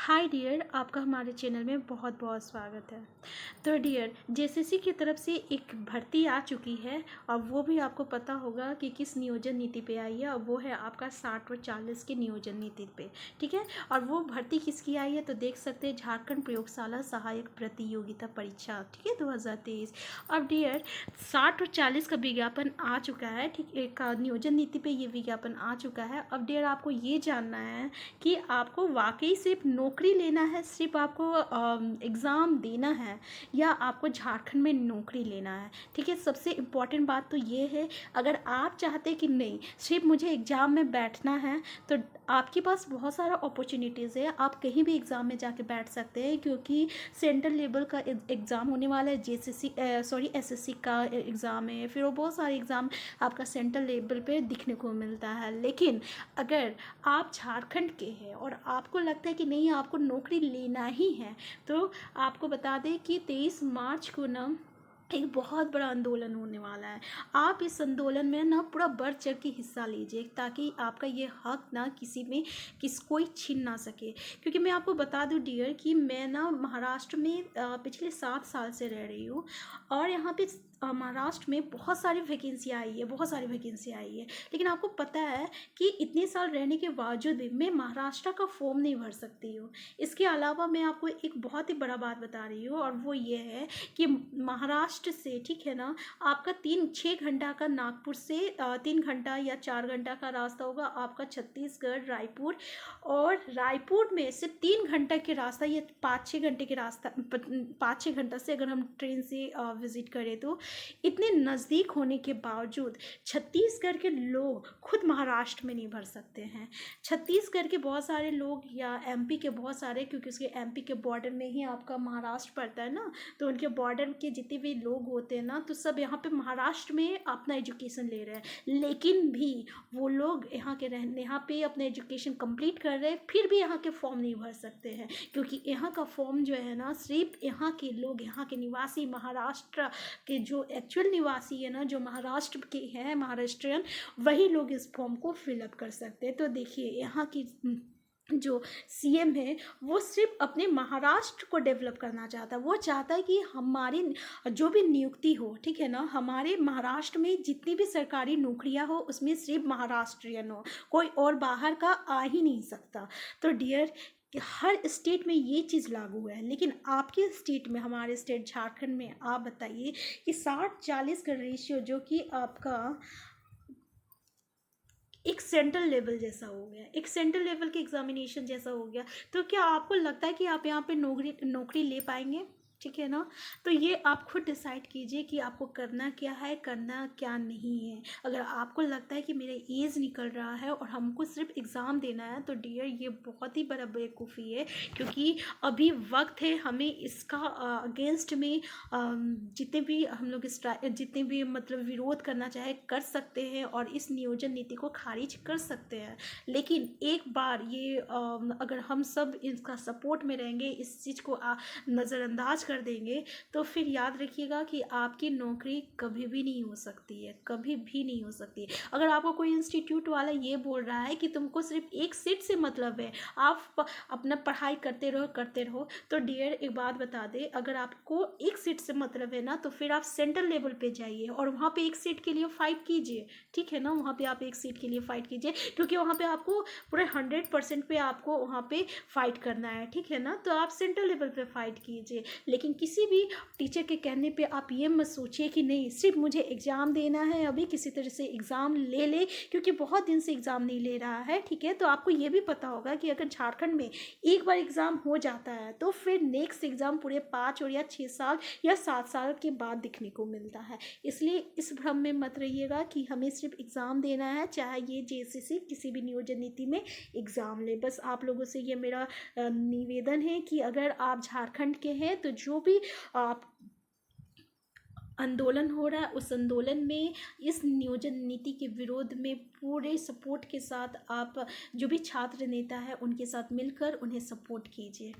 Hi dear, आपका हमारे channel में बहुत बहुत स्वागत है। तो डियर, जेसीसी की तरफ से एक भर्ती आ चुकी है और वो भी आपको पता होगा कि किस नियोजन नीति पे आई है, और वो है आपका 60 और 40 के नियोजन नीति पे। ठीक है, और वो भर्ती किसकी आई है तो देख सकते हैं, झारखंड प्रयोगशाला सहायक प्रतियोगिता परीक्षा, ठीक है, 2023। अब डियर, 60 और 40 का विज्ञापन आ चुका है, ठीक, एक नियोजन नीति पे ये विज्ञापन आ चुका है। अब डियर, आपको ये जानना है कि आपको वाकई सिर्फ नौकरी लेना है, सिर्फ आपको एग्ज़ाम देना है, या आपको झारखंड में नौकरी लेना है। ठीक है, सबसे इम्पॉर्टेंट बात तो ये है, अगर आप चाहते कि नहीं सिर्फ मुझे एग्ज़ाम में बैठना है, तो आपके पास बहुत सारा अपॉर्चुनिटीज़ है, आप कहीं भी एग्ज़ाम में जाके बैठ सकते हैं, क्योंकि सेंट्रल लेवल का एग्ज़ाम होने वाला है, एसएससी का एग्ज़ाम है, फिर वो बहुत सारे एग्ज़ाम आपका सेंट्रल लेवल पे दिखने को मिलता है। लेकिन अगर आप झारखंड के हैं और आपको लगता है कि नहीं आपको नौकरी लेना ही है, तो आपको बता दें कि 23 मार्च को ना एक बहुत बड़ा आंदोलन होने वाला है। आप इस आंदोलन में ना पूरा बढ़ चढ़ के हिस्सा लीजिए, ताकि आपका ये हक ना कोई छीन ना सके। क्योंकि मैं आपको बता दूं डियर कि मैं ना महाराष्ट्र में पिछले 7 साल से रह रही हूँ, और यहाँ पे महाराष्ट्र में बहुत सारी वैकेंसी आई है। लेकिन आपको पता है कि इतने साल रहने के बावजूद भी मैं महाराष्ट्र का फॉर्म नहीं भर सकती हूँ। इसके अलावा मैं आपको एक बहुत ही बड़ा बात बता रही हूँ, और वो ये है कि महाराष्ट्र से, ठीक है ना, आपका 6 घंटा का नागपुर से 3 घंटा या 4 घंटा का रास्ता होगा आपका छत्तीसगढ़ रायपुर, और रायपुर में से 3 घंटा के रास्ता, ये 5-6 घंटे के रास्ता, 5-6 घंटा से अगर हम ट्रेन से विज़िट करें तो इतने नज़दीक होने के बावजूद छत्तीसगढ़ के लोग खुद महाराष्ट्र में नहीं भर सकते हैं। छत्तीसगढ़ के बहुत सारे लोग या एमपी के बहुत सारे, क्योंकि उसके एमपी के बॉर्डर में ही आपका महाराष्ट्र पड़ता है ना, तो उनके बॉर्डर के जितने भी लोग होते हैं ना, तो सब यहाँ पे महाराष्ट्र में अपना एजुकेशन ले रहे हैं। लेकिन भी वो लोग यहाँ पे अपना एजुकेशन कंप्लीट कर रहे हैं, फिर भी यहाँ के फॉर्म नहीं भर सकते हैं, क्योंकि यहाँ का फॉर्म जो है ना, सिर्फ यहाँ के लोग, यहाँ के निवासी, महाराष्ट्र के जो एक्चुअल निवासी है ना, जो महाराष्ट्र के हैं, महाराष्ट्रियन, वही लोग इस फॉर्म को फिलअप कर सकते हैं। तो देखिए, यहाँ की जो सीएम है वो सिर्फ अपने महाराष्ट्र को डेवलप करना चाहता है। वो चाहता है कि हमारी जो भी नियुक्ति हो, ठीक है ना, हमारे महाराष्ट्र में जितनी भी सरकारी नौकरियां हो उसमें सिर्फ महाराष्ट्रियन हो, कोई और बाहर का आ ही नहीं सकता। तो डियर, हर स्टेट में ये चीज़ लागू है, लेकिन आपके स्टेट में, हमारे स्टेट झारखंड में, आप बताइए कि 60-40 का रेशियो जो कि आपका एक सेंट्रल लेवल जैसा हो गया, एक सेंट्रल लेवल के एग्जामिनेशन जैसा हो गया, तो क्या आपको लगता है कि आप यहाँ पे नौकरी ले पाएंगे? ठीक है ना, तो ये आप खुद डिसाइड कीजिए कि आपको करना क्या है, करना क्या नहीं है। अगर आपको लगता है कि मेरा एज निकल रहा है और हमको सिर्फ एग्ज़ाम देना है, तो डियर, ये बहुत ही बड़ा बेवकूफ़ी है, क्योंकि अभी वक्त है हमें इसका अगेंस्ट में जितने भी मतलब विरोध करना चाहे कर सकते हैं, और इस नियोजन नीति को खारिज कर सकते हैं। लेकिन एक बार ये अगर हम सब इसका सपोर्ट में रहेंगे, इस चीज़ को नज़रअंदाज कर देंगे, तो फिर याद रखिएगा कि आपकी नौकरी कभी भी नहीं हो सकती है, कभी भी नहीं हो सकती है। अगर आपको कोई इंस्टीट्यूट वाला ये बोल रहा है कि तुमको सिर्फ एक सीट से मतलब है, आप अपना पढ़ाई करते रहो, तो डियर, एक बात बता दे, अगर आपको एक सीट से मतलब है ना, तो फिर आप सेंट्रल लेवल पे जाइए और वहाँ पे एक सीट के लिए फाइट कीजिए। ठीक है ना, वहाँ पे आप एक सीट के लिए फाइट कीजिए, क्योंकि वहाँ पे आपको पूरे 100% पे आपको वहाँ पे फाइट करना है। ठीक है ना, तो आप सेंट्रल लेवल पे फाइट कीजिए। लेकिन किसी भी टीचर के कहने पे आप ये मत सोचिए कि नहीं सिर्फ मुझे एग्ज़ाम देना है, अभी किसी तरह से एग्ज़ाम ले, क्योंकि बहुत दिन से एग्ज़ाम नहीं ले रहा है। ठीक है, तो आपको ये भी पता होगा कि अगर झारखंड में एक बार एग्ज़ाम हो जाता है, तो फिर नेक्स्ट एग्ज़ाम पूरे 5 और या 6 साल या 7 साल के बाद दिखने को मिलता है। इसलिए इस भ्रम में मत रहिएगा कि हमें सिर्फ एग्ज़ाम देना है, चाहे ये जेसीसी किसी भी नियोजन नीति में एग्ज़ाम ले। बस आप लोगों से ये मेरा निवेदन है कि अगर आप झारखंड के हैं, तो जो भी आप आंदोलन हो रहा है, उस आंदोलन में, इस नियोजन नीति के विरोध में पूरे सपोर्ट के साथ आप जो भी छात्र नेता है उनके साथ मिलकर उन्हें सपोर्ट कीजिए।